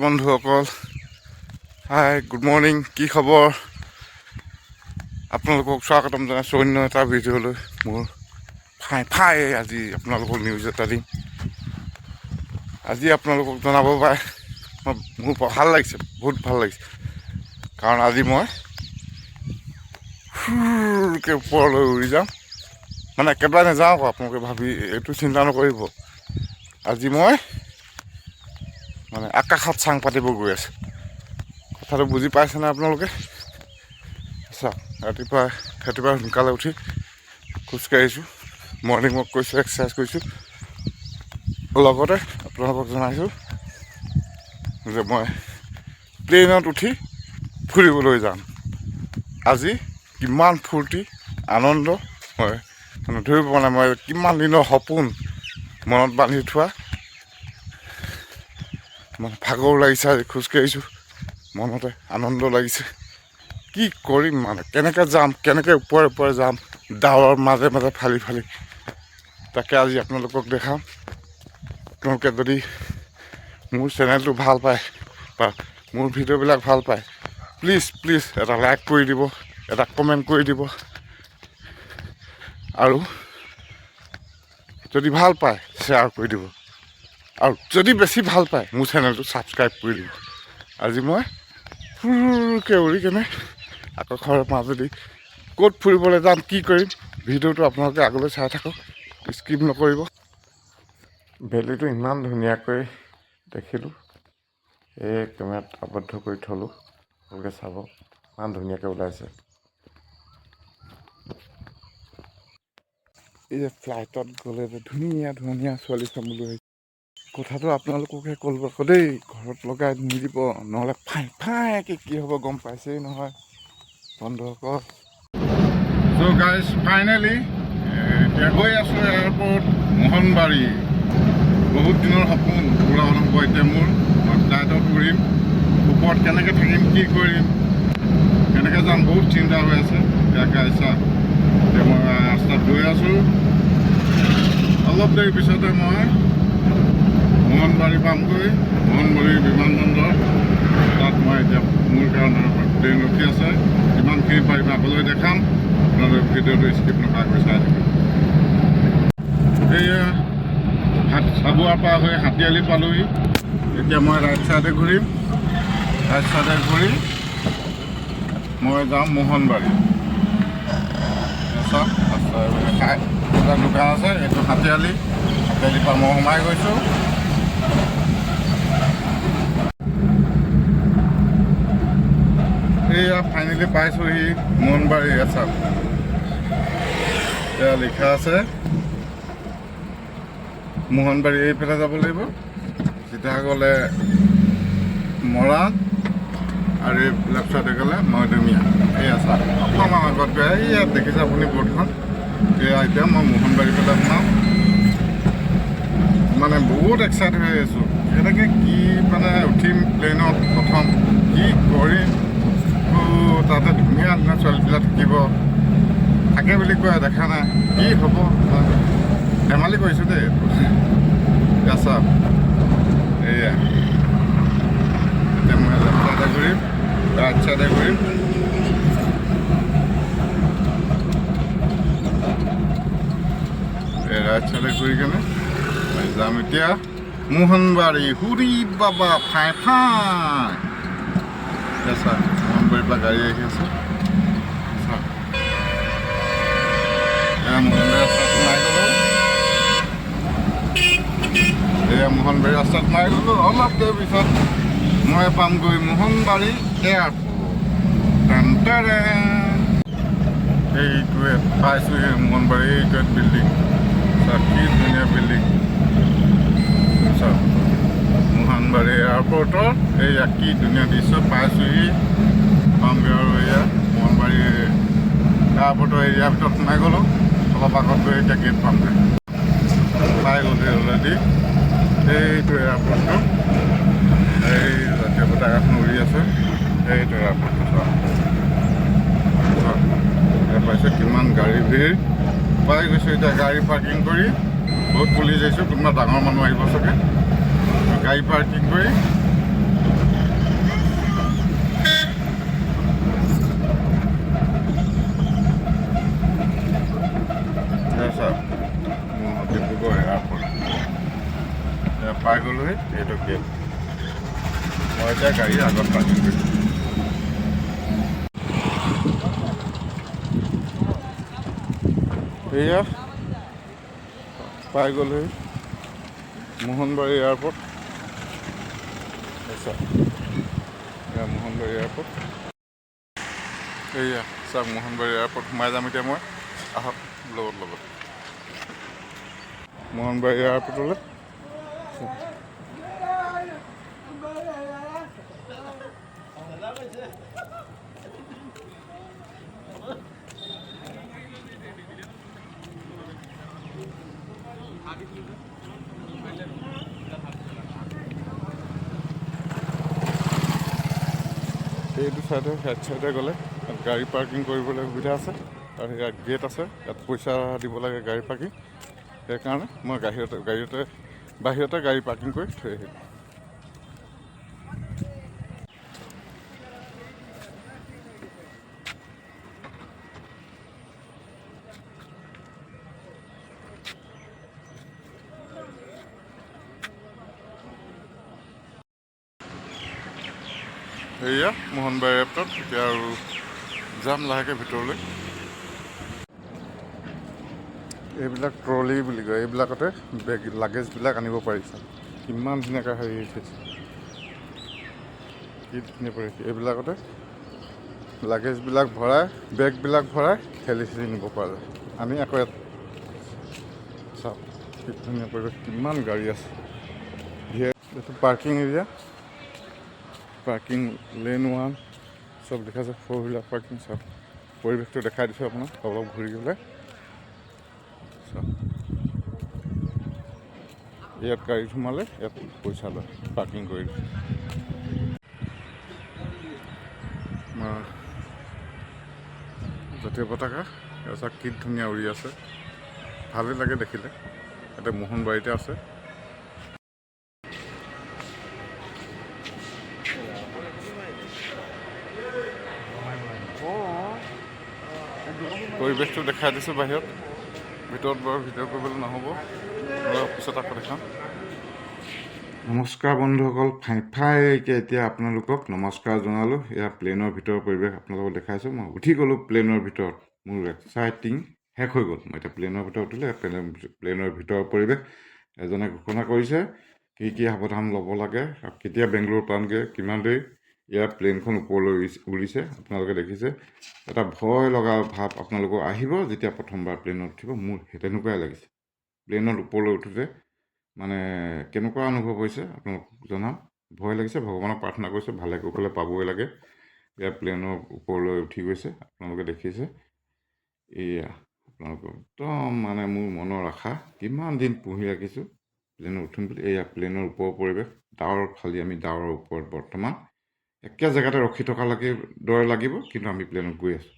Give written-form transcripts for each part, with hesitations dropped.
বন্ধুসকল, হাই, good morning. কি খবৰ? আপোনালোকক স্বাগতম জনাইছোঁ অন্য এটা ভিডিঅ'লৈ। মোৰ ফাই আজি আপোনালোকক নিউজ এটা দিম। আজি আপোনালোকক জনাব পাৰে মোৰ ভাল লাগিছে, বহুত ভাল লাগিছে। কাৰণ আজি মই ওপৰলৈ উৰি যাম। মানে একেবাৰে নাযাওঁ আকৌ, আপোনালোকে ভাবি এইটো চিন্তা নকৰিব। আজি মই মানে আকাশত চাং পাতিব গৈ আছে। কথাটো বুজি পাইছেনে আপোনালোকে? চাওক, ৰাতিপুৱা সোনকালে উঠি খোজকাঢ়িছোঁ, মৰ্ণিং ৱাক কৰিছোঁ, এক্সাৰচাইজ কৰিছোঁ। লগতে আপোনালোকক জনাইছোঁ যে মই প্লেইনত উঠি ফুৰিবলৈ যাম। আজি কিমান ফূৰ্তি আনন্দ মই মানে ধৰিব পৰা নাই। মই কিমান দিনৰ সপোন মনত বান্ধি থোৱা, মানে ভাগৰ লাগিছে। আজি খোজকাঢ়িছোঁ, মনতে আনন্দ লাগিছে। কি কৰিম মানে, কেনেকৈ যাম, কেনেকৈ ওপৰে যাম, ডাৱৰৰ মাজে মাজে ফালি তাকে আজি আপোনালোকক দেখাম। আপোনালোকে যদি মোৰ চেনেলটো ভাল পায় বা মোৰ ভিডিঅ'বিলাক ভাল পায়, প্লিজ এটা লাইক কৰি দিব, এটা কমেণ্ট কৰি দিব, আৰু যদি ভাল পায় শ্বেয়াৰ কৰি দিব, আৰু যদি বেছি ভাল পায় মোৰ চেনেলটো ছাবস্ক্ৰাইব কৰি দিব। আজি মই ফুৰকৈ উৰি কেনে আকাশৰ মাজেদি ক'ত ফুৰিবলৈ যাম, কি কৰিম, ভিডিঅ'টো আপোনালোকে আগলৈ চাই থাকক, স্কিপ নকৰিব। বেলিটো ইমান ধুনীয়াকৈ দেখিলোঁ, এই কেমেৰাত আবদ্ধ কৰি থ'লোঁ। আপোনালোকে চাব, ইমান ধুনীয়াকৈ ওলাইছে। এই যে ফ্লাইটত গ'লে যে ধুনীয়া ছোৱালী চাম বুলি ভাবিছোঁ। কথাটো আপোনালোককহে ক'লোঁ আকৌ দেই, ঘৰত লগাই নিদিব, নহ'লে ফাইকে কি হ'ব গম পাইছেই নহয় বন্ধুসকল। চ' গাইজ, ফাইনেলি এতিয়া গৈ আছোঁ এয়াৰপৰ্ট মোহনবাৰী। বহুত দিনৰ সপোন পূৰা হ'ব এতিয়া মোৰ। মই ফ্লাইটত উৰিম, ওপৰত কেনেকৈ থাকিম, কি কৰিম, কেনেকৈ যাম, বহুত চিন্তা হৈ আছে। এতিয়া মই ৰাস্তাত গৈ আছোঁ। অলপ দেৰি পিছতে মই মোহনবাৰী পামগৈ, মোহনবাৰী বিমানবন্দৰ। তাত মই এতিয়া মোৰ কাৰণে ট্ৰেইন ৰখি আছে। যিমানখিনি পাৰিম আগলৈ দেখাম, আপোনালোকে ভিডিঅ'টো স্কিপ নকৰাকৈ চাই থাকিব। এয়া চাবুৱাৰ পৰা হৈ হাতীআলি পালোহি। এতিয়া মই ৰাইট চাইডে ঘূৰিম, ৰাইট চাইডে ঘূৰি মই যাম মোহনবাৰী। চাওক, খাই এটা দোকান আছে, এইটো হাতীআলিৰ পৰা মই সোমাই গৈছোঁ। এয়া ফাইনেলি পাইছোঁহি মোহনবাৰী। চাওক, এয়া লিখা আছে মোহনবাৰী। এইফালে যাব লাগিব, চিধা গ'লে মৰাণ, আৰু এই লেফ্ট চাইডে গ'লে মৈদমীয়া। এয়া চাওক, অকণমান আগত গৈ ইয়াত দেখিছে আপুনি বৰ্ডখন। এয়া এতিয়া মই মোহনবাৰী ফালে সোমাম। মানে বহুত এক্সাইটেড হৈ আছোঁ। কেনেকৈ কি মানে উঠিম প্লেইনত, প্ৰথম কি কৰিম। তাতে ধুনীয়া ছোৱালীবিলাক থাকে বুলি কয়, দেখা নাই কি হ'ব। ধেমালি কৰিছোঁ দেই। চাওক, এয়া এতিয়া মই লেফ্ট চাইডে ঘূৰিম, ৰাইট চাইডে ঘূৰিম। ৰাইট চাইডে ঘূৰি কেনে যাম এতিয়া মোহনবাৰী। হুৰি বাবা ফাই। চাওক, মোহনবাৰীৰ পৰা গাড়ী আহি আছে। চাওক, এয়া মোহনবাৰী ৰাস্তাত সোমাই গ'লোঁ। এয়া মোহনবাৰী ৰাস্তাত সোমাই গ'লোঁ। অলপ দেৰি পিছত মই পামগৈ মোহনবাৰী এয়াৰপৰ্ট। এইটোৱে পাইছোঁহি মোহনবাৰী। এইটোৱে বিল্ডিং। চাওক, কি ধুনীয়া বিল্ডিং। চাওক, মোহনবাৰী এয়াৰপৰ্টৰ এয়া কি ধুনীয়া দৃশ্য পাইছোঁহি। পামগৈ আৰু এয়া মোহনবাৰী এয়াৰপৰ্টৰ এৰিয়াৰ ভিতৰত সোমাই গ'লোঁ। অলপ আগত গৈ এতিয়া গেট পামগৈ। পাই গ'লোঁ অলৰেডি। এইটো এয়াৰপৰ্টটো, এই জাতীয় পতাকাখন উৰি আছে, এইটো এয়াৰপৰ্টটো। চাওক, পাইছোঁ কিমান গাড়ী ভিৰ। পাই গৈছোঁ এতিয়া গাড়ী পাৰ্কিং কৰি। বহুত পুলিচ আহিছোঁ, কোনোবা ডাঙৰ মানুহ আহিব চাগে। গাড়ী পাৰ্কিং কৰি গ'লোহি, এইটো গেট। মই এতিয়া গাড়ীৰ আগত পাৰ্কিং কৰিছোঁ। এয়া পাই গ'লোহি মোহনবাৰী এয়াৰপৰ্ট। এয়া মোহনবাৰী এয়াৰপৰ্ট। এয়া চাওক মোহনবাৰী এয়াৰপৰ্ট সোমাই যাম এতিয়া মই। আহক লগত মোহনবাৰী এয়াৰপৰ্টলৈ। এইটো চাইডে ৰাইট চাইডে গ'লে গাড়ী পাৰ্কিং কৰিবলৈ সুবিধা আছে আৰু ইয়াত গেট আছে। ইয়াত পইচা দিব লাগে গাড়ী পাৰ্কিং। সেইকাৰণে মই বাহিৰতে গাড়ী পাৰ্কিং কৰি থৈ আহিলোঁ। এয়া মোহনবাৰী এয়াৰপৰ্টত এতিয়া আৰু যাম লাহেকৈ ভিতৰলৈ। এইবিলাক ট্ৰলি বুলি কয়, এইবিলাকতে লাগেজবিলাক আনিব পাৰিছে। কিমান ধুনীয়াকৈ হেৰি থৈছে, কি ধুনীয়া পৰিছে। এইবিলাকতে লাগেজবিলাক ভৰাই, বেগবিলাক ভৰাই ঠেলি নিব পৰা যায়। আমি আকৌ ইয়াত চাওক কি ধুনীয়া পৰিৱেশ, কিমান গাড়ী আছে। এইটো পাৰ্কিং এৰিয়া, পাৰ্কিং লেন 1 চব দেখাইছে। 4 হুইলাৰ পাৰ্কিং চব পৰিৱেশটো দেখাই দিছোঁ আপোনাক অলপ ঘূৰি গ'লে। ইয়াত গাড়ীত সোমালে ইয়াত পইচা লয় পাৰ্কিং কৰি। জাতীয় পতাকা চাওক কি ধুনীয়া উৰি আছে, ভালেই লাগে দেখিলে। ইয়াতে মোহনবাৰীতে আছে। পৰিৱেশটো দেখাই দিছোঁ বাহিৰত, ভিতৰত বাৰু ভিডিঅ' কৰিবলৈ নহ'ব, পিছত আকৌ দেখাম। নমস্কাৰ বন্ধুসকল, ফাইকে এতিয়া আপোনালোকক নমস্কাৰ জনালোঁ। এয়া প্লেনৰ ভিতৰৰ পৰিৱেশ আপোনালোকক দেখাইছোঁ। মই উঠি গ'লোঁ প্লেনৰ ভিতৰত, মোৰ এক্সাইটিং শেষ হৈ গ'ল। মই এতিয়া প্লেনৰ ভিতৰত উঠিলে প্লেনৰ ভিতৰৰ পৰিৱেশ এজনে ঘোষণা কৰিছে কি কি সাৱধান ল'ব লাগে আৰু কেতিয়া বেংগলোৰ পামগৈ, কিমান দেৰি। ইয়াৰ প্লেনখন ওপৰলৈ উৰিছে, আপোনালোকে দেখিছে। এটা ভয় লগা ভাৱ আপোনালোকৰ আহিব যেতিয়া প্ৰথমবাৰ প্লেনত উঠিব। মোৰ তেনেকুৱাই লাগিছে। প্লেনত ওপৰলৈ উঠোঁতে মানে কেনেকুৱা অনুভৱ হৈছে আপোনালোক জনাম। ভয় লাগিছে, ভগৱানক প্ৰাৰ্থনা কৰিছোঁ ভালে কুশলে পাবই লাগে। ইয়াৰ প্লেনৰ ওপৰলৈ উঠি গৈছে, আপোনালোকে দেখিছে। এয়া আপোনালোকৰ একদম মানে মোৰ মনৰ আশা, কিমান দিন পুহি ৰাখিছোঁ প্লেনত উঠিম বুলি। এয়া প্লেনৰ ওপৰৰ পৰিৱেশ, ডাৱৰ খালি আমি ডাৱৰৰ ওপৰত বৰ্তমান একে জেগাতে ৰখি থকালৈকে দৰে লাগিব, কিন্তু আমি প্লেনত গৈ আছোঁ।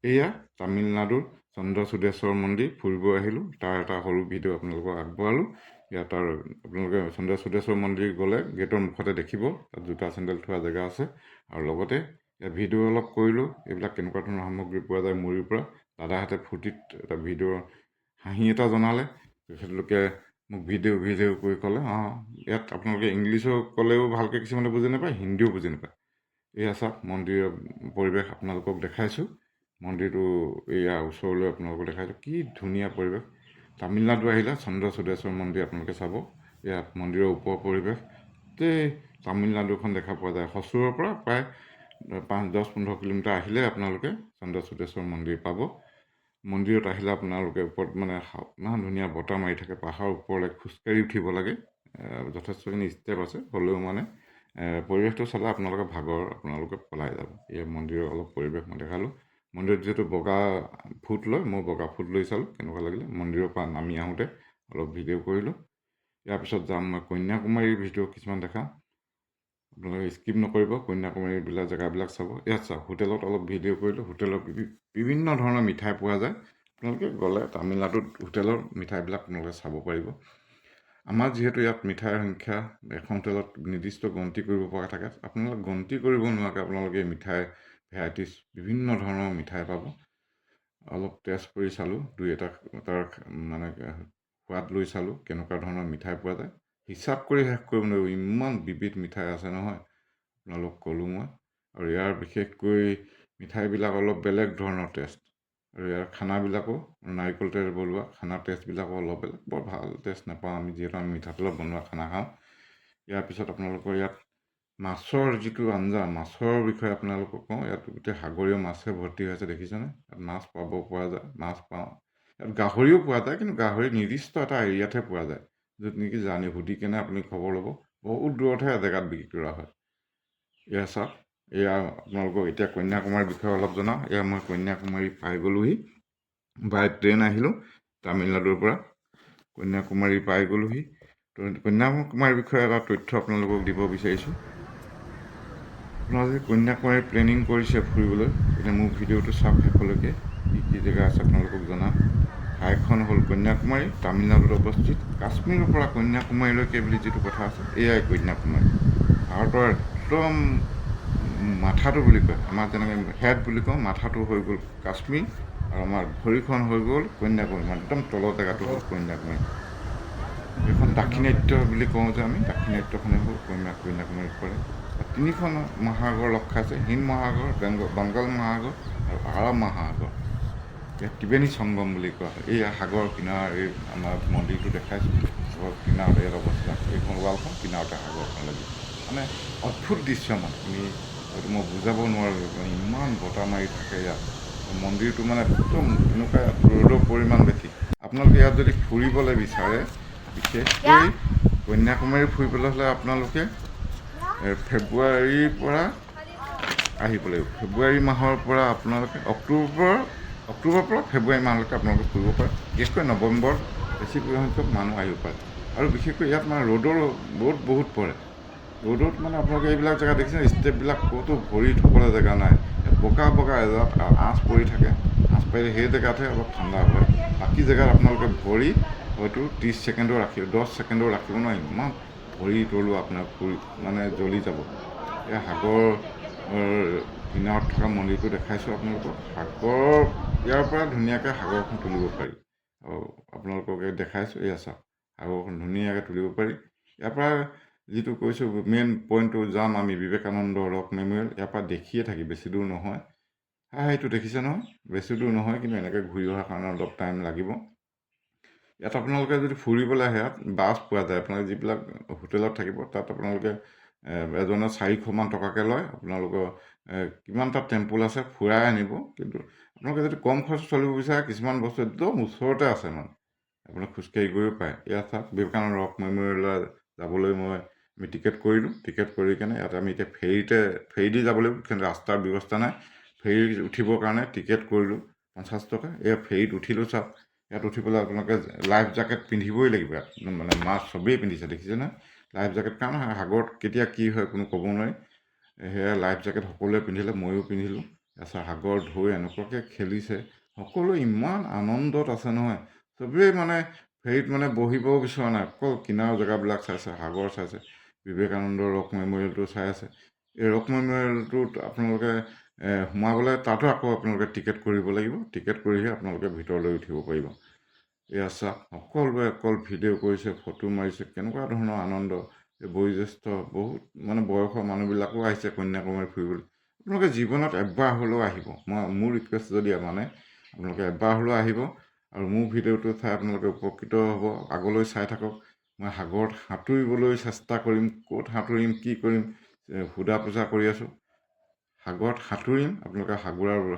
এয়া তামিলনাডুৰ চন্দ্ৰচূড়েশ্বৰ মন্দিৰ ফুৰিব আহিলোঁ, তাৰ এটা সৰু ভিডিঅ' আপোনালোকক আগবঢ়ালোঁ। ইয়াত আৰু আপোনালোকে চন্দ্ৰচূড়েশ্বৰ মন্দিৰ গ'লে গেটৰ মুখতে দেখিব, তাত জোতা চেণ্ডেল থোৱা জেগা আছে। আৰু লগতে ইয়াত ভিডিঅ' অলপ কৰিলোঁ, এইবিলাক কেনেকুৱা ধৰণৰ সামগ্ৰী পোৱা যায় মুৰিৰ পৰা। দাদাহঁতে ফূৰ্তিত এটা ভিডিঅ' হাঁহি এটা জনালে। তেখেতলোকে মোক ভিডিঅ' কৰি ক'লে ইয়াত আপোনালোকে ইংলিছো ক'লেও ভালকৈ কিছুমানে বুজি নাপায়, হিন্দীও বুজি নাপায়। এয়া চাওক মন্দিৰৰ পৰিৱেশ আপোনালোকক দেখাইছোঁ। মন্দিৰটো এয়া ওচৰলৈ আপোনালোকক দেখাইছোঁ, কি ধুনীয়া পৰিৱেশ। তামিলনাডু আহিলে চন্দ্ৰচূড়েশ্বৰ মন্দিৰ আপোনালোকে চাব। এয়া মন্দিৰৰ ওপৰৰ পৰিৱেশ, গোটেই তামিলনাডুখন দেখা পোৱা যায়। হচুৰৰ পৰা প্ৰায় 5-10-15 কিলোমিটাৰ আহিলে আপোনালোকে চন্দ্ৰচূড়েশ্বৰ মন্দিৰ পাব। মন্দিৰত আহিলে আপোনালোকে ওপৰত মানে ইমান ধুনীয়া বতাহ মাৰি থাকে। পাহাৰৰ ওপৰলৈ খোজকাঢ়ি উঠিব লাগে, যথেষ্টখিনি ষ্টেপ আছে, হ'লেও মানে পৰিৱেশটো চালে আপোনালোকে আপোনালোকে পলাই যাব। এই মন্দিৰৰ অলপ পৰিৱেশ মই দেখালোঁ। মন্দিৰত যিহেতু বগা ফুট লয়, মই বগা ফুট লৈ চালোঁ কেনেকুৱা লাগিলে। মন্দিৰৰ পৰা নামি আহোঁতে অলপ ভিডিঅ' কৰিলোঁ। ইয়াৰ পিছত যাম মই কন্যাকুমাৰীৰ ভিডিঅ' কিছুমান দেখাম, আপোনালোকে স্কিপ নকৰিব। কন্যাকুমাৰীবিলাক জেগাবিলাক চাব। ইয়াত চাওক হোটেলত অলপ ভিডিঅ' কৰিলোঁ। হোটেলত বিভিন্ন ধৰণৰ মিঠাই পোৱা যায়। আপোনালোকে গ'লে তামিলনাডুত হোটেলৰ মিঠাইবিলাক আপোনালোকে চাব পাৰিব। আমাৰ যিহেতু ইয়াত মিঠাইৰ সংখ্যা এখন হোটেলত নিৰ্দিষ্ট গন্তি কৰিব পৰা থাকে, আপোনালোকে গন্তি কৰিব নোৱাৰাকৈ আপোনালোকে মিঠাই ভেৰাইটিজ বিভিন্ন ধৰণৰ মিঠাই পাব। অলপ টেষ্ট কৰি চালোঁ, দুই এটা তাৰ মানে সোৱাদ লৈ চালোঁ কেনেকুৱা ধৰণৰ মিঠাই পোৱা যায়। হিচাপ কৰি শেষ কৰিব নোৱাৰিব, ইমান বিবিধ মিঠাই আছে নহয় আপোনালোক ক'লোঁ মই। আৰু ইয়াৰ বিশেষকৈ মিঠাইবিলাক অলপ বেলেগ ধৰণৰ টেষ্ট, আৰু ইয়াৰ খানাবিলাকো নাৰিকল তেল বনোৱা খানা টেষ্টবিলাকো অলপ বেলেগ, বৰ ভাল টেষ্ট নাপাওঁ আমি, যিহেতু আমি মিঠাতেলত বনোৱা খানা খাওঁ। ইয়াৰ পিছত আপোনালোকৰ ইয়াত মাছৰ যিটো আঞ্জা, মাছৰ বিষয়ে আপোনালোকক কওঁ। ইয়াত গোটেই সাগৰীয় মাছে ভৰ্তি হৈ আছে, দেখিছেনে? ইয়াত মাছ পাব পৰা যায়, মাছ পাওঁ। ইয়াত গাহৰিও পোৱা যায়, কিন্তু গাহৰি নিৰ্দিষ্ট এটা এৰিয়াতহে পোৱা যায়, য'ত নেকি জানি সুধি কেনে আপুনি খবৰ ল'ব, বহুত দূৰতহে এজেগাত বিক্ৰী কৰা হয়। এয়া চাওক, এয়া আপোনালোকক এতিয়া কন্যাকুমাৰীৰ বিষয়ে অলপ জনাওঁ। এয়া মই কন্যাকুমাৰী পাই গ'লোহি, বাই ট্ৰেইন আহিলোঁ তামিলনাডুৰ পৰা, কন্যাকুমাৰী পাই গ'লোহি। তো কন্যাকুমাৰীৰ বিষয়ে এটা তথ্য আপোনালোকক দিব বিচাৰিছোঁ। আপোনালোকে কন্যাকুমাৰী প্লেনিং কৰিছে ফুৰিবলৈ, এতিয়া মোৰ ভিডিঅ'টো চাওক শেষলৈকে, কি কি জেগা আছে আপোনালোকক জনাম। ঠাইখন হ'ল কন্যাকুমাৰী, তামিলনাডুত অৱস্থিত। কাশ্মীৰৰ পৰা কন্যাকুমাৰীলৈকে বুলি যিটো কথা আছে, এয়াই কন্যাকুমাৰী। ভাৰতৰ একদম মাথাটো বুলি কয়, আমাৰ যেনেকৈ হেড বুলি কওঁ, মাথাটো হৈ গ'ল কাশ্মীৰ, আৰু আমাৰ ভৰিখন হৈ গ'ল কন্যাকুমাৰী, একদম তলৰ জেগাটো হ'ল কন্যাকুমাৰী। এইখন দাক্ষিণাত্য বুলি কওঁ যে আমি, দাক্ষিণাত্যখনে হ'ল কন্যাকুমাৰীত পৰে। তিনিখন মহাসাগৰ লগ খাইছে, হিন্দ মহাসাগৰ, বেংগল মহাসাগৰ আৰু আৰৱ মহাসাগৰ। ইয়াক ত্ৰিবেণী সংগম বুলি কোৱা হয়। এই সাগৰ কিনাৰ, এই আমাৰ মন্দিৰটো দেখাইছোঁ, সাগৰ কিনাৰতে ইয়াত অৱস্থিত আছে। এইখন ৱালখন কিনাৰতে সাগৰখন লাগি, মানে অদ্ভুত দৃশ্য, মানে আমি হয়তো মই বুজাব নোৱাৰোঁ, মানে ইমান বতাহ মাৰি থাকে ইয়াত। মন্দিৰটো মানে একদম এনেকুৱা ৰ'দৰ পৰিমাণ বেছি। আপোনালোকে ইয়াত যদি ফুৰিবলৈ বিচাৰে, বিশেষকৈ কন্যাকুমাৰী ফুৰিবলৈ হ'লে আপোনালোকে ফেব্ৰুৱাৰীৰ পৰা আহিব লাগিব। ফেব্ৰুৱাৰী মাহৰ পৰা আপোনালোকে অক্টোবৰৰ পৰা ফেব্ৰুৱাৰী মাহলৈকে আপোনালোকে ফুৰিব পাৰে। বিশেষকৈ নৱেম্বৰত বেছি সংখ্যক মানুহ আহিব পাৰে। আৰু বিশেষকৈ ইয়াত মানে ৰ'দৰো বহুত পৰে। ৰ'দত মানে আপোনালোকে এইবিলাক জেগা দেখিছে, ষ্টেপবিলাক ক'তো ভৰি থ'বলৈ জেগা নাই, বগা এজাত আঁচ পৰি থাকে। আঁচ পাৰিলে সেই জেগাতহে অলপ ঠাণ্ডা হয়, বাকী জেগাত আপোনালোকে ভৰি হয়তো 30 ছেকেণ্ডো 10 ছেকেণ্ডো ৰাখিব নোৱাৰে, ইমান ভৰি তলো আপোনাৰ মানে জ্বলি যাব। এই সাগৰ কিনাৰত থকা মন্দিৰটো দেখাইছোঁ আপোনালোকক। সাগৰৰ ইয়াৰ পৰা ধুনীয়াকৈ সাগৰখন তুলিব পাৰি, আৰু আপোনালোকক দেখাইছোঁ। এয়া চাওক, সাগৰখন ধুনীয়াকৈ তুলিব পাৰি। ইয়াৰ পৰা যিটো কৈছোঁ মেইন পইণ্টটো যাম আমি, বিবেকানন্দ ৰক মেমৰিয়েল, ইয়াৰ পৰা দেখিয়ে থাকি, বেছি দূৰ নহয়। সেইটো দেখিছে নহয়, বেছি দূৰ নহয়, কিন্তু এনেকৈ ঘূৰি অহাৰ কাৰণে অলপ টাইম লাগিব। ইয়াত আপোনালোকে যদি ফুৰিবলৈ আহে, ইয়াত বাছ পোৱা যায়। আপোনালোকে যিবিলাক হোটেলত থাকিব, তাত আপোনালোকে এজনে 400মান টকাকৈ লয়। আপোনালোকৰ কিমানটা টেম্পুল আছে ফুৰাই আনিব। কিন্তু আপোনালোকে যদি কম খৰচ চলিব বিচাৰে, কিছুমান বস্তু একদম ওচৰতে আছে, মানে আপোনালোকে খোজকাঢ়ি গৈও পায়। ইয়াত চাওক, বিবেকানন্দ ৰক মেমৰিয়েললৈ যাবলৈ আমি টিকেট কৰিলোঁ। টিকেট কৰি কেনে ইয়াত আমি এতিয়া ফেৰী দি যাব লাগিব, কিন্তু ৰাস্তাৰ ব্যৱস্থা নাই। ফেৰী উঠিবৰ কাৰণে টিকেট কৰিলোঁ 50 টকা। এয়া ফেৰীত উঠিলোঁ। চাওক, ইয়াত উঠি পেলাই আপোনালোকে লাইফ জেকেট পিন্ধিবই লাগিব। ইয়াত মানে মাছ চবেই পিন্ধিছে, দেখিছে নহয় লাইফ জেকেট, কাৰণ সাগৰত কেতিয়া কি হয় কোনো ক'ব নোৱাৰি। সেয়া লাইফ জেকেট সকলোৱে পিন্ধিলে, ময়ো পিন্ধিলোঁ। তাৰপিছত সাগৰ ঢৌ এনেকুৱাকৈ খেলিছে, সকলো ইমান আনন্দত আছে নহয়। চবেই মানে ফেৰীত মানে বহিবও বিচৰা নাই, অকল কিনাৰৰ জেগাবিলাক চাইছে, সাগৰ চাইছে, বিবেকানন্দ ৰক মেমৰিয়েলটো চাই আছে। এই ৰক মেমৰিয়েলটোত আপোনালোকে সোমাবলৈ তাতো আকৌ আপোনালোকে টিকেট কৰিব লাগিব। টিকেট কৰিহে আপোনালোকে ভিতৰলৈ উঠিব পাৰিব। এয়া চাওক, সকলোৱে অকল ভিডিঅ' কৰিছে, ফটো মাৰিছে, কেনেকুৱা ধৰণৰ আনন্দ। এই বয়োজ্যেষ্ঠ বহুত মানে বয়সৰ মানুহবিলাকো আহিছে কন্যাকুমাৰী ফুৰিবলৈ। আপোনালোকে জীৱনত এবাৰ হ'লেও আহিব, মোৰ ৰিকুৱেষ্ট যদি মানে আপোনালোকে এবাৰ হ'লেও আহিব, আৰু মোৰ ভিডিঅ'টো চাই আপোনালোকে উপকৃত হ'ব। আগলৈ চাই থাকক। মই সাগৰত সাঁতুৰিবলৈ চেষ্টা কৰিম, ক'ত সাঁতুৰিম, কি কৰিম, সোধা পোছা কৰি আছোঁ। সাগৰত সাঁতুৰিম, আপোনালোকে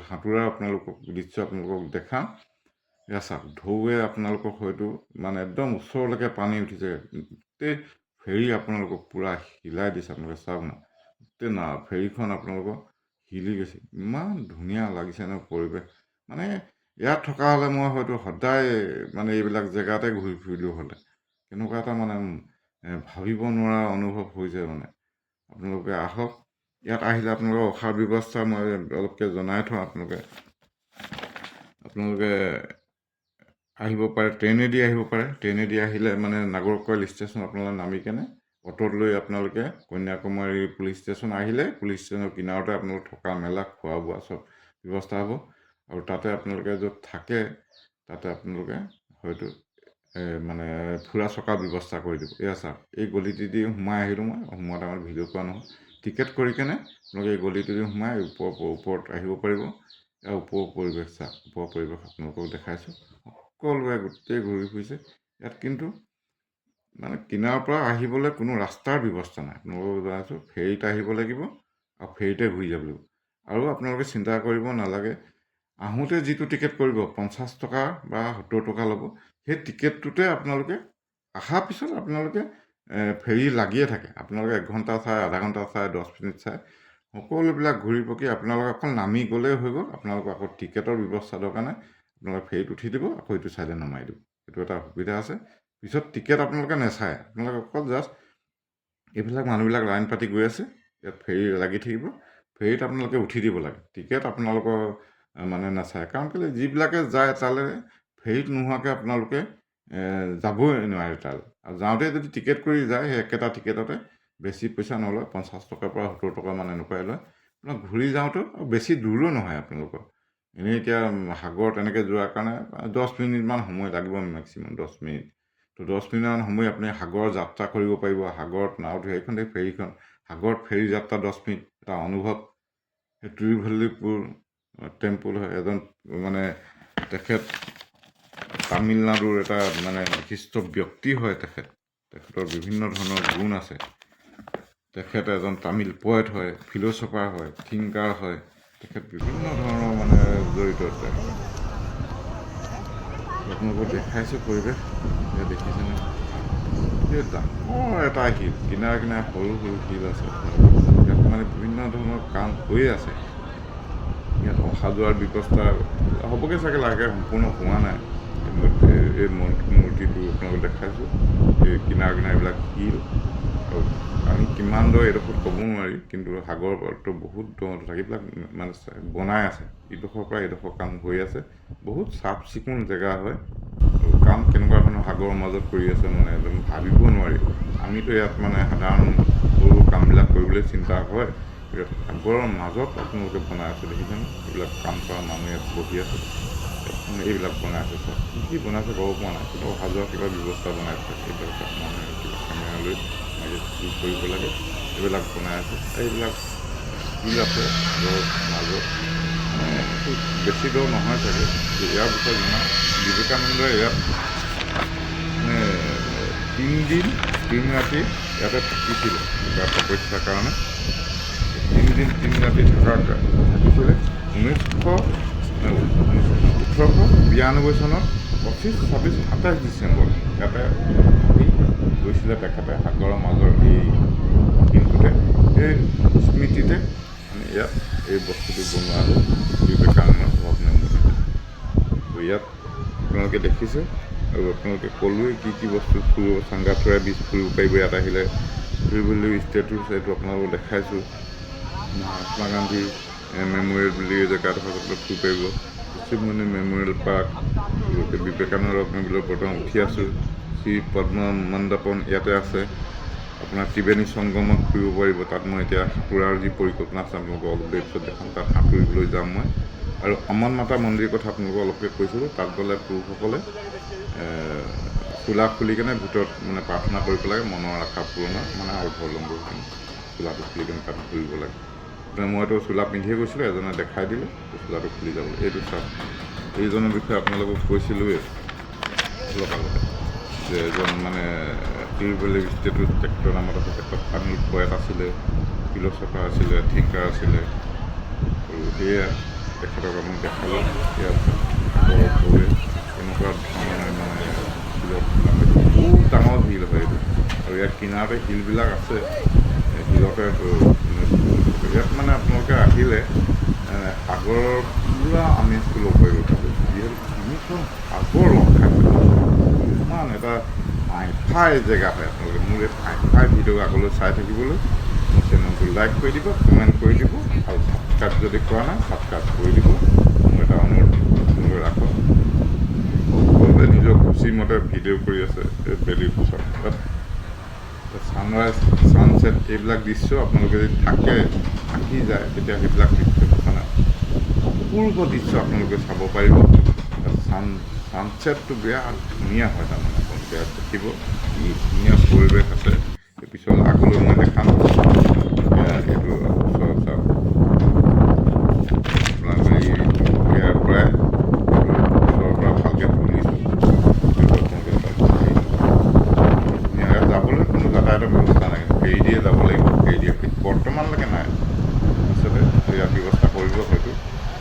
সাঁতোৰা আপোনালোকক দৃশ্য আপোনালোকক দেখাম। এয়া চাওক, ঢৌৱে আপোনালোকক হয়তো মানে একদম ওচৰলৈকে পানী উঠিছে, গোটেই ফেৰী আপোনালোকক পূৰা হিলাই দিছে। আপোনালোকে চাওক না, গোটেই ফেৰীখন আপোনালোকক হিলি গৈছে। ইমান ধুনীয়া লাগিছে ন পৰিৱেশ, মানে ইয়াত থকা হ'লে মই হয়তো সদায় মানে এইবিলাক জেগাতে ঘূৰি ফুৰিলোঁ হ'লে। কেনেকুৱা এটা মানে ভাবিব নোৱাৰা অনুভৱ হৈছে। মানে আপোনালোকে আহক, ইয়াত আহিলে আপোনালোকৰ ৰখাৰ ব্যৱস্থা মই অলপকৈ জনাই থওঁ। আপোনালোকে আহিব পাৰে, ট্ৰেইনেদি আহিব পাৰে। ট্ৰেইনেদি আহিলে মানে নাগৰকৈল ষ্টেচন আপোনালোকে নামি কেনে অট'ত লৈ আপোনালোকে কন্যাকুমাৰী পুলিচ ষ্টেচন আহিলে, পুলিচ ষ্টেচনৰ কিনাৰতে আপোনালোকে থকা মেলা খোৱা বোৱা চব ব্যৱস্থা হ'ব। আৰু তাতে আপোনালোকে য'ত থাকে, তাতে আপোনালোকে হয়তো মানে ফুৰা চকাৰ ব্যৱস্থা কৰি দিব। এয়া চাওক, এই গলিটো দি সোমাই আহিলোঁ মই, সোমোৱা টাইমত ভিডিঅ' কৰা নহয়। টিকেট কৰি কেনে আপোনালোকে এই গলিটো দি সোমাই ওপৰত আহিব পাৰিব। ইয়াৰ ওপৰৰ পৰিৱেশ চাওক, ওপৰৰ পৰিৱেশ আপোনালোকক দেখাইছোঁ। সকলোৱে গোটেই ঘূৰি ফুৰিছে। ইয়াত কিন্তু মানে কিনাৰৰ পৰা আহিবলৈ কোনো ৰাস্তাৰ ব্যৱস্থা নাই। আপোনালোকক জনাইছোঁ, ফেৰীত আহিব লাগিব আৰু ফেৰীতে ঘূৰি যাব লাগিব। আৰু আপোনালোকে চিন্তা কৰিব নালাগে, আহোঁতে যিটো টিকেট কৰিব 50 টকা বা 70 টকা ল'ব, সেই টিকেটটোতে আপোনালোকে অহাৰ পিছত আপোনালোকে ফেৰী লাগিয়ে থাকে। আপোনালোকে 1 ঘণ্টা চাই, আধা ঘণ্টা চাই, 10 মিনিট চাই, সকলোবিলাক ঘূৰি পকি আপোনালোকে অকল নামি গ'লেই হৈ গ'ল। আপোনালোকৰ আকৌ টিকেটৰ ব্যৱস্থা দৰকাৰ নাই। আপোনালোকে ফেৰীত উঠি দিব, আকৌ এইটো ছাইডে নমাই দিব। এইটো এটা সুবিধা আছে। পিছত টিকেট আপোনালোকে নেচায়, আপোনালোকে অকল জাষ্ট এইবিলাক মানুহবিলাক লাইন পাতি গৈ আছে, ইয়াত ফেৰী লাগি থাকিব, ফেৰীত আপোনালোকে উঠি দিব লাগে। টিকেট আপোনালোকৰ মানে নাচায়, কাৰণ কেলৈ যিবিলাকে যায় তালৈ ফেৰীত নোহোৱাকৈ আপোনালোকে যাবই নোৱাৰে তালৈ। আৰু যাওঁতে যদি টিকেট কৰি যায়, সেই একেটা টিকেটতে বেছি পইচা নলয়, 50 টকাৰ পৰা 70 টকা মান এনেকুৱাই লয়। আপোনাক ঘূৰি যাওঁতেও বেছি দূৰো নহয় আপোনালোকৰ। এনেই এতিয়া সাগৰ তেনেকৈ যোৱাৰ কাৰণে 10 মিনিটমান সময় লাগিব, মেক্সিমাম 10 মিনিট। তো 10 মিনিটমান সময় আপুনি সাগৰ যাত্ৰা কৰিব পাৰিব। সাগৰত নাওটো সেইখন ফেৰীখন, সাগৰত ফেৰী যাত্ৰা 10 মিনিট, এটা অনুভৱ। সেই তিৰুভল্লিপুৰ টেম্পল হয়, এজন মানে তেখেত তামিলনাডুৰ এটা মানে বিশিষ্ট ব্যক্তি হয়। তেখেতৰ বিভিন্ন ধৰণৰ গুণ আছে। তেখেত এজন তামিল পয়েট হয়, ফিল'চফাৰ হয়, থিংকাৰ হয়। তেখেত বিভিন্ন ধৰণৰ মানে জড়িত আছে। আপোনালোকক দেখাইছোঁ পৰিৱেশ, এতিয়া দেখিছেনে? এই ডাঙৰ এটা শিল, কিনাৰে কিনাৰে সৰু সৰু শিল আছে। ইয়াত মানে বিভিন্ন ধৰণৰ কাম হৈয়ে আছে। ইয়াত অহা যোৱাৰ ব্যৱস্থা হ'বগৈ চাগে, লাহেকৈ সম্পূৰ্ণ হোৱা নাই। এই মূৰ্তিটো আপোনালোকক দেখাইছোঁ। এই কিনাৰে কিনাৰে এইবিলাক শিল, আৰু আমি কিমান দ এইডোখৰত ক'ব নোৱাৰি, কিন্তু সাগৰৰ পাৰতো বহুত দ থাকে। এইবিলাক মানে বনাই আছে, ইডোখৰৰ পৰা এইডোখৰ কাম হৈ আছে। বহুত চাফ চিকুণ জেগা হয়। আৰু কাম কেনেকুৱা ধৰণৰ সাগৰৰ মাজত কৰি আছে মানে একদম ভাবিব নোৱাৰি। আমিতো ইয়াত মানে সাধাৰণ সৰু কামবিলাক কৰিবলৈ চিন্তা হয়, ইয়াত সাগৰৰ মাজত আপোনালোকে বনাই আছে। দেখিছেনে? এইবিলাক কাম কৰা মানুহ ইয়াত বহি আছে, এইবিলাক বনাই আছে। চব কি কি বনাইছে ক'ব পৰা নাই, কিন্তু অহা যোৱা কিবা ব্যৱস্থা বনাইছে। এইবিলাক মানুহে কিবা কেমেৰা লৈ শ্বুট কৰিব লাগে, এইবিলাক বনাই আছে। এইবিলাক শিল আছে সাগৰৰ মাজত, মানে এইটো বেছি দূৰ নহয় চাগে। ইয়াৰ বিষয়ে জনাওঁ, বিবেকানন্দই ইয়াত মানে 3 দিন 3 ৰাতি ইয়াতে থাকিছিলে কিবা তপস্যাৰ কাৰণে। 3 দিন 3 ৰাতি থাকিছিলে 1892 চনত 25, 26, 27 ডিচেম্বৰ ইয়াতে গৈছিলে তেখেতে সাগৰৰ মাজৰ এই শিলটোতে। সেই স্মৃতিতে মানে ইয়াত এই বস্তুটো বনোৱা হ'ল, বিবেকানন্দ ভগ্ন মূৰ্তি। তো ইয়াত আপোনালোকে দেখিছে, আৰু আপোনালোকে ক'লোৱে কি কি বস্তু ফুৰিব, চাংগাথুৰা বীচ ফুৰিব পাৰিব। ইয়াত আহিলে তিৰুভল্লি ষ্টেটু সেইটো আপোনালোকক দেখাইছোঁ। মহাত্মা গান্ধী মেমৰিয়েল বুলি জেগাডোখৰ ফুৰিব পাৰিব। শিৱমণি মেমৰিয়েল পাৰ্ক, বিবেকানন্দ ৰত্নবিলত বৰ্তমান উঠি আছোঁ। শ্ৰী পদ্ম মণ্ডপন ইয়াতে আছে। আপোনাৰ ত্ৰিবেণী সংগমত ফুৰিব পাৰিব। তাত মই এতিয়া সাঁতোৰাৰ যি পৰিকল্পনা আছে আপোনালোকক অলপ দেৰি পিছত দেখাম। তাত সাঁতুৰিবলৈ যাম মই। আৰু অমন মাতা মন্দিৰৰ কথা আপোনালোকক অলপকৈ কৈছিলোঁ। তাত গ'লে পুৰুষসকলে চোলা খুলি কেনে ভিতৰত মানে প্ৰাৰ্থনা কৰিব লাগে, মনৰ আশা পূৰণ মানে অৰ্ধলম্বখিনি চোলাটো খুলি কেনে তাত ঘূৰিব লাগে। মইতো চোলা পিন্ধিয়ে গৈছিলোঁ, এজনে দেখাই দিলে চোলাটো খুলি যাবলৈ। এইটো চাওক, এইজনৰ বিষয়ে আপোনালোকক কৈছিলোঁৱেই অলপ আগতে, যে এজন মানে তিৰুভল্লি ষ্টেটুত তেখেতৰ নামত আছে। তেখেত তামিল পয়েট আছিলে, ফিল'চফাৰ আছিলে, থিংকাৰ আছিলে। আৰু সেয়া তেখেতক আমি দেখালোঁ। ইয়াত সাগৰৰ ঢৌৱে এনেকুৱা ধৰণৰ মানে শিলত বহুত ডাঙৰ শিল হয় এইটো। আৰু ইয়াত কিনাৰতে শিলবিলাক আছে, শিলতে ইয়াত মানে আপোনালোকে আহিলে সাগৰৰ পূৰা আমেজটো ল'ব পাৰিব। যিহেতু তিনিখন সাগৰ লগ খাই ইমান এটা ফাই জেগা হয়। আপোনালোকে মোৰ এই ফাই ভিডিঅ' আগলৈ চাই থাকিবলৈ মোৰ চেনেলটো লাইক কৰি দিব, কমেণ্ট কৰি দিব, আৰু ছাবস্ক্ৰাইব যদি কৰা নাই ছাবস্ক্ৰাইব কৰি দিব। মোৰ এটা অনুৰোধ আপোনালোকে ৰাখক। সকলোৱে নিজৰ খুচিমতে ভিডিঅ' কৰি আছে এই বেলিৰ ওচৰত। ছানৰাইজ, ছানছেট এইবিলাক দৃশ্য আপোনালোকে যদি থাকি যায়, তেতিয়া সেইবিলাক দৃশ্য মানে অপূৰ্ব দৃশ্য আপোনালোকে চাব পাৰিব। ছানছেটটো বিৰাট ধুনীয়া হয় তাৰমানে। ইয়াত দেখিব কি ধুনীয়া পৰিৱেশ আছে। পিছলৈ আগলৈ মই দেখাম। এইটো ওচৰত চাওক, আপোনালোকে ইয়াৰ পৰাই ওচৰৰ পৰা ভালকৈ তুলিছোঁ। ভিডিঅ'টো আপোনালোকে চাওক, ধুনীয়া। ইয়াত যাবলৈ কোনো যাতায়াতৰ ব্যৱস্থা নাই, ফেৰী দিয়ে যাব লাগিব। ফেৰী দিয়ে বৰ্তমানলৈকে নাই, ভৱিষ্যতে ইয়াৰ ব্যৱস্থা কৰিব হয়তো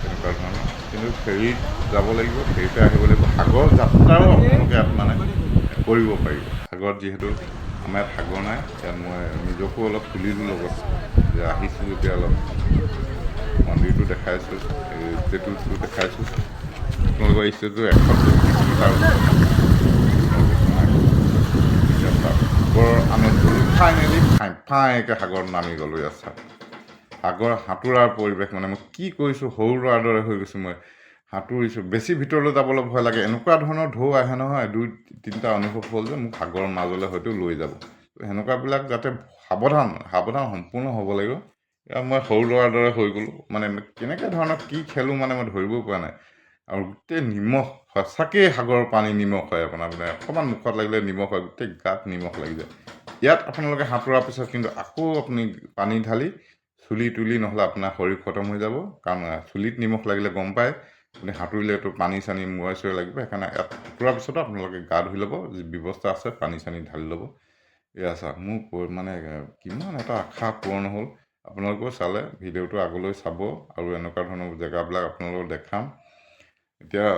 তেনেকুৱা ধৰণৰ, কিন্তু ফেৰীত যাব লাগিব, ফেৰীতে আহিব লাগিব। সাগৰ যাত্ৰাও আপোনালোকে ইয়াত মানে কৰিব পাৰিব। সাগৰত যিহেতু আমাৰ ইয়াত সাগৰ নাই, ইয়াত মই নিজকো অলপ তুলিলোঁ লগত, যে আহিছোঁ যেতিয়া অলপ মন্দিৰটো দেখাইছোঁ, এই ষ্টেটুটো দেখাইছোঁ। আপোনালোকৰ এই ষ্টেটুটো 130 মিটাৰ সাগৰৰ আমেজ গ'লোঁ। ফাইনেলি ফাইকে সাগৰত নামি গ'লোঁ। ইয়াত চাওক, সাগৰ সাঁতোৰাৰ পৰিৱেশ মানে মই কি কৰিছোঁ, সৰু ল'ৰাৰ দৰে হৈ গৈছোঁ। মই সাঁতুৰিছোঁ, বেছি ভিতৰলৈ যাবলৈ ভয় লাগে। এনেকুৱা ধৰণৰ ঢৌ আহে নহয়, 2-3টা অনুভৱ হ'ল যে মোক সাগৰৰ মাজলৈ হয়তো লৈ যাব। সেনেকুৱাবিলাক যাতে সাৱধান সম্পূৰ্ণ হ'ব লাগিব। ইয়াত মই সৰু ল'ৰাৰ দৰে হৈ গ'লোঁ। মানে কেনেকৈ ধৰণৰ কি খেলোঁ মানে মই ধৰিবও পৰা নাই। আৰু গোটেই নিমখ, সঁচাকৈয়ে সাগৰৰ পানী নিমখ হয়। আপোনাৰ মানে অকণমান মুখত লাগিলে নিমখ হয়, গোটেই গাত নিমখ লাগি যায়। ইয়াত আপোনালোকে সাঁতোৰাৰ পিছত কিন্তু আকৌ আপুনি পানী ঢালি চুলি তুলি, নহ'লে আপোনাৰ শৰীৰ খতম হৈ যাব। কাৰণ চুলিত নিমখ লাগিলে গম পায়, আপুনি সাঁতুৰিলেতো পানী চানী মূৰাই চূৰাই লাগিব। সেইকাৰণে ইয়াত সাঁতোৰাৰ পিছতো আপোনালোকে গা ধুই ল'ব, যি ব্যৱস্থা আছে পানী চানী ঢালি ল'ব। এয়া চাওক, মোৰ মানে কিমান এটা আশা পূৰণ হ'ল। আপোনালোকেও চালে ভিডিঅ'টো আগলৈ চাব, আৰু এনেকুৱা ধৰণৰ জেগাবিলাক আপোনালোকক দেখাম। এতিয়া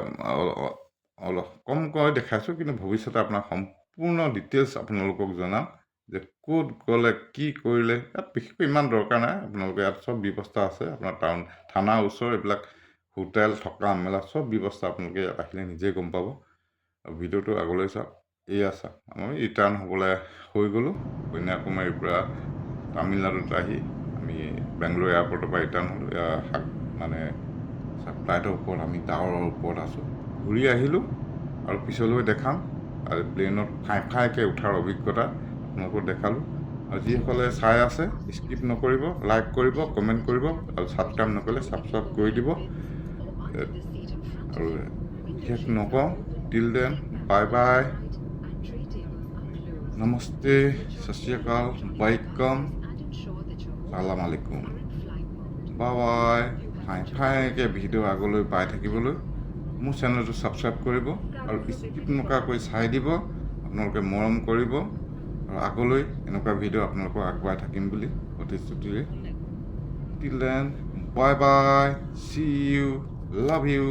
অলপ কমকৈ দেখাইছোঁ, কিন্তু ভৱিষ্যতে আপোনাক সম্পূৰ্ণ ডিটেইলছ আপোনালোকক জনাম যে ক'ত গ'লে কি কৰিলে। ইয়াত বিশেষকৈ ইমান দৰকাৰ নাই, আপোনালোকে ইয়াত চব ব্যৱস্থা আছে। আপোনাৰ থানাৰ ওচৰ এইবিলাক হোটেল থকা মেলা চব ব্যৱস্থা আপোনালোকে ইয়াত আহিলে নিজেই গম পাব। আৰু ভিডিঅ'টো আগলৈ চাওক। এয়া চাওক, আমি ৰিটাৰ্ণ হ'বলৈ হৈ গ'লোঁ। কন্যাকুমাৰীৰ পৰা তামিলনাডুত আহি আমি বেংগলোৰ এয়াৰপৰ্টৰ পৰা ৰিটাৰ্ণ হ'লোঁ। মানে ফ্লাইটৰ ওপৰত আমি ডাৱৰৰ ওপৰত আছোঁ। ঘূৰি আহিলোঁ আৰু পিছলৈ দেখাম। আৰু প্লেইনত ফাইকে উঠাৰ অভিজ্ঞতা আপোনালোকক দেখালোঁ। আৰু যিসকলে চাই আছে, স্কিপ নকৰিব, লাইক কৰিব, কমেণ্ট কৰিব, আৰু ছাবস্ক্ৰাইব নকৰিলে ছাবস্ক্ৰাইব কৰি দিব। আৰু বিশেষ নকওঁ, টিল দেন বাই বাই, নমস্তে, সত শ্ৰী আকাল, বাইকম, চালাম আলাইকুম, বাই। ফাইকে ভিডিঅ' আগলৈ পাই থাকিবলৈ মোৰ চেনেলটো ছাবস্ক্ৰাইব কৰিব, আৰু স্কিপ নকৰাকৈ চাই দিব। আপোনালোকে মৰম কৰিব, আৰু আগলৈ এনেকুৱা ভিডিঅ' আপোনালোকক আগবঢ়াই থাকিম বুলি প্ৰতিশ্ৰুতিৰে। Till then bye bye, see you, love U.